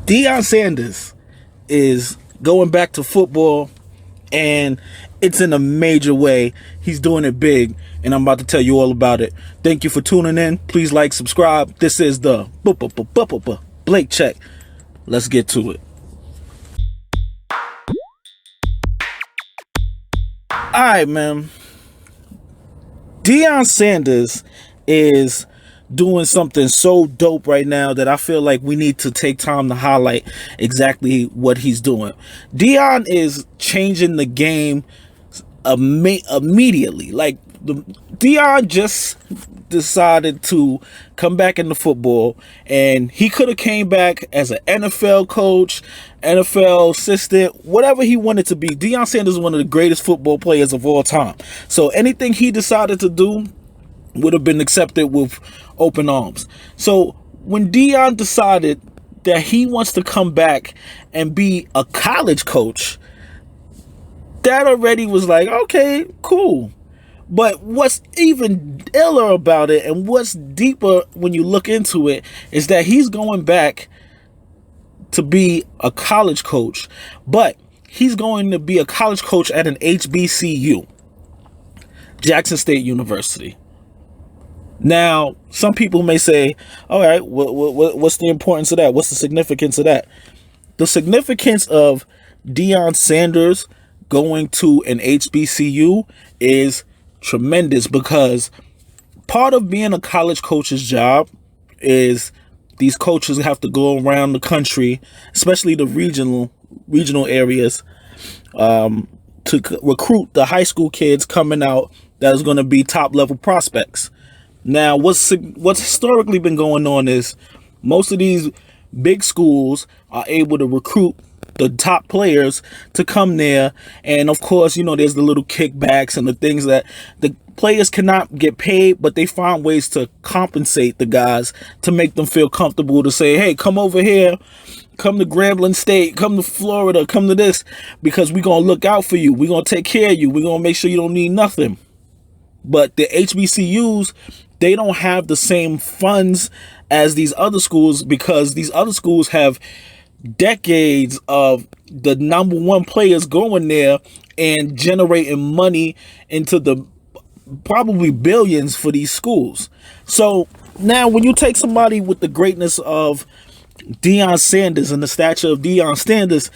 Deion Sanders is going back to football, and it's in a major way. He's doing it big, and I'm about to tell you all about it. Thank you for tuning in. Please like, subscribe. This is the Blake Check. Let's get to it. All right, man. Deion Sanders is doing something so dope right now that I feel like we need to take time to highlight exactly what he's doing. Deion is changing the game immediately. Like, Deion just decided to come back into football, and he could have came back as an NFL coach, NFL assistant, whatever he wanted to be. Deion Sanders is one of the greatest football players of all time. So anything he decided to do would have been accepted with open arms. So when Deion decided that he wants to come back and be a college coach, that already was like, okay, cool. But what's even iller about it, and what's deeper when you look into it, is that he's going back to be a college coach, but he's going to be a college coach at an HBCU, Jackson State University. Now, some people may say, all right, what's the importance of that? What's the significance of that? The significance of Deion Sanders going to an HBCU is tremendous, because part of being a college coach's job is these coaches have to go around the country, especially the regional areas, to recruit the high school kids coming out that is going to be top level prospects. Now, what's historically been going on is most of these big schools are able to recruit the top players to come there. And of course, there's the little kickbacks and the things that the players cannot get paid, but they find ways to compensate the guys to make them feel comfortable to say, hey, come over here, come to Grambling State, come to Florida, come to this, because we're going to look out for you. We're going to take care of you. We're going to make sure you don't need nothing. But the HBCUs, they don't have the same funds as these other schools, because these other schools have decades of the number one players going there and generating money into the probably billions for these schools. So now when you take somebody with the greatness of Deion Sanders and the stature of Deion Sanders,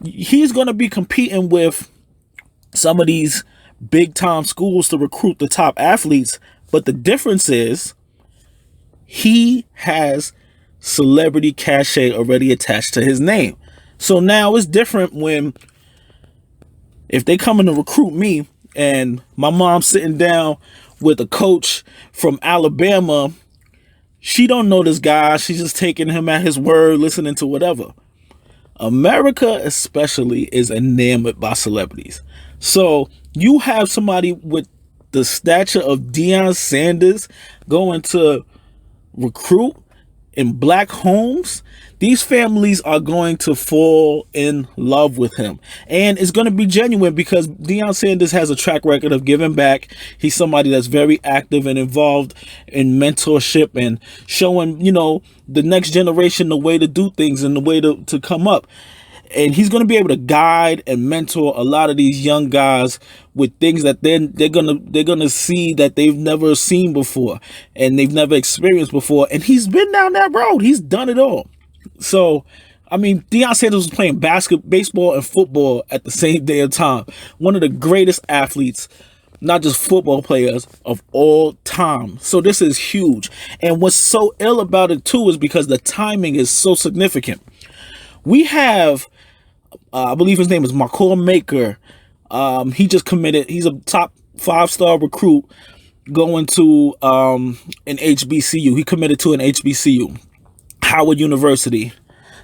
he's going to be competing with some of these big time schools to recruit the top athletes. But the difference is he has celebrity cachet already attached to his name. So now it's different when, if they come in to recruit me and my mom's sitting down with a coach from Alabama, she don't know this guy. She's just taking him at his word, listening to whatever. America especially is enamored by celebrities. So you have somebody with the stature of Deion Sanders going to recruit in black homes. These families are going to fall in love with him, and it's going to be genuine, because Deion Sanders has a track record of giving back. He's somebody that's very active and involved in mentorship and showing, the next generation the way to do things and the way to come up. And he's going to be able to guide and mentor a lot of these young guys with things that they're gonna see that they've never seen before and they've never experienced before. And he's been down that road. He's done it all. So, Deion Sanders was playing baseball and football at the same day of time. One of the greatest athletes, not just football players, of all time. So this is huge. And what's so ill about it too is because the timing is so significant. We have, I believe his name is McCall Maker. He just committed. He's a top 5-star recruit going to an HBCU. He committed to an HBCU, Howard University.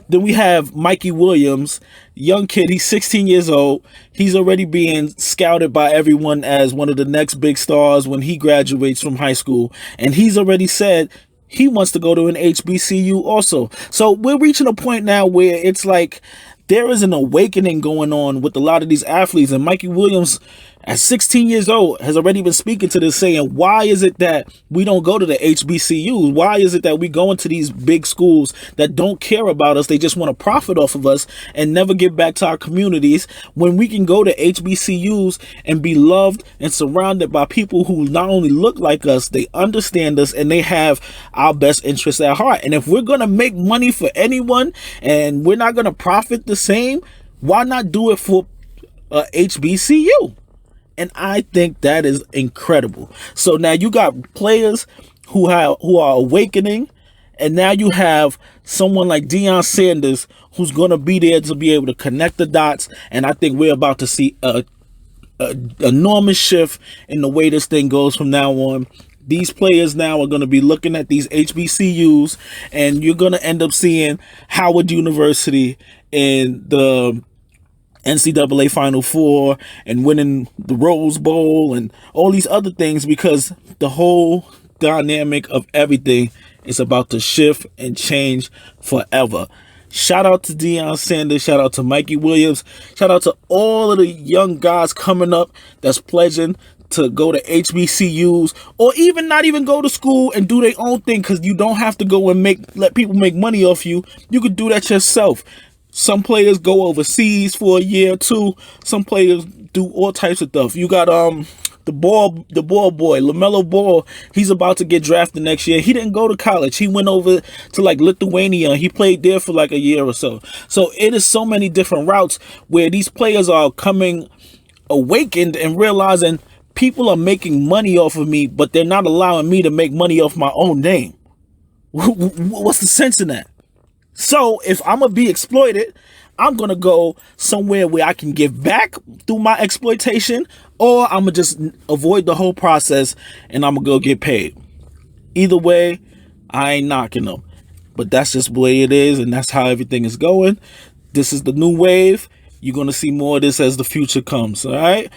Then we have Mikey Williams, young kid. He's 16 years old. He's already being scouted by everyone as one of the next big stars when he graduates from high school. And he's already said he wants to go to an HBCU also. So we're reaching a point now where it's like there is an awakening going on with a lot of these athletes. And Mikey Williams at 16 years old, has already been speaking to this, saying, why is it that we don't go to the HBCUs? Why is it that we go into these big schools that don't care about us? They just want to profit off of us and never give back to our communities, when we can go to HBCUs and be loved and surrounded by people who not only look like us, they understand us, and they have our best interests at heart. And if we're going to make money for anyone and we're not going to profit the same, why not do it for HBCU? And I think that is incredible. So now you got players who are awakening, and now you have someone like Deion Sanders who's going to be there to be able to connect the dots. And I think we're about to see a enormous shift in the way this thing goes from now on. These players now are going to be looking at these HBCUs, and you're going to end up seeing Howard University in the NCAA Final Four and winning the Rose Bowl and all these other things, because the whole dynamic of everything is about to shift and change forever. Shout out to Deion Sanders. Shout out to Mikey Williams. Shout out to all of the young guys coming up that's pledging to go to HBCUs, or even not even go to school and do their own thing, because you don't have to go and let people make money off you. You could do that yourself. Some players go overseas for a year or two. Some players do all types of stuff. You got the ball boy, LaMelo Ball. He's about to get drafted next year. He didn't go to college. He went over to like Lithuania. He played there for like a year or so. So it is so many different routes where these players are coming awakened and realizing people are making money off of me, but they're not allowing me to make money off my own name. What's the sense in that? So if I'm going to be exploited, I'm going to go somewhere where I can give back through my exploitation, or I'm going to just avoid the whole process and I'm going to go get paid. Either way, I ain't knocking them. But that's just the way it is, and that's how everything is going. This is the new wave. You're going to see more of this as the future comes, all right?